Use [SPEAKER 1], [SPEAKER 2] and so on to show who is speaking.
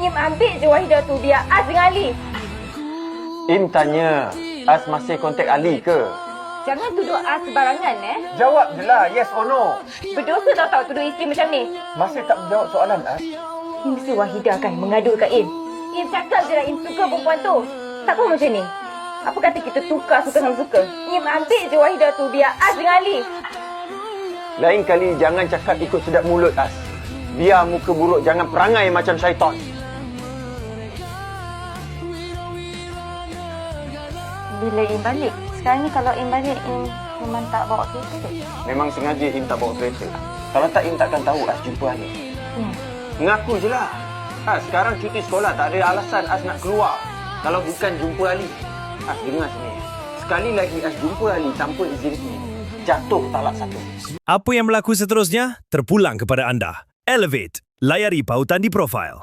[SPEAKER 1] Im ambil je Wahidah tu biar Az dengan Ali.
[SPEAKER 2] Im tanya, Az masih kontak Ali ke?
[SPEAKER 1] Jangan tuduh Az sebarangan
[SPEAKER 2] Jawab je lah, yes or no.
[SPEAKER 1] Berdosa tahu tuduh isteri macam ni.
[SPEAKER 2] Masih tak menjawab soalan Az.
[SPEAKER 1] Im mesti Wahidah kan mengadu dekat Im. Im cakap je lah Im suka perempuan tu. Tak apa macam ni. Apa kata kita tukar suka sama suka? Im ambil je Wahidah tu biar Az dengan Ali.
[SPEAKER 2] Lain kali jangan cakap ikut sedap mulut Az. Biar muka buruk, jangan perangai macam syaitan.
[SPEAKER 1] Bila Im balik? Sekarang ni kalau Im balik, Im memang tak bawa kereta ke?
[SPEAKER 2] Memang sengaja Im tak bawa kereta. Kalau tak, Im takkan tahu Az jumpa Ali. Mengaku je lah. Az sekarang cuti sekolah, tak ada alasan Az nak keluar. Kalau bukan jumpa Ali. Az dengar sini. Sekali lagi Az jumpa Ali tanpa izin Im, jatuh talak 1.
[SPEAKER 3] Apa yang berlaku seterusnya terpulang kepada anda. Elevate. Layari pautan di profil.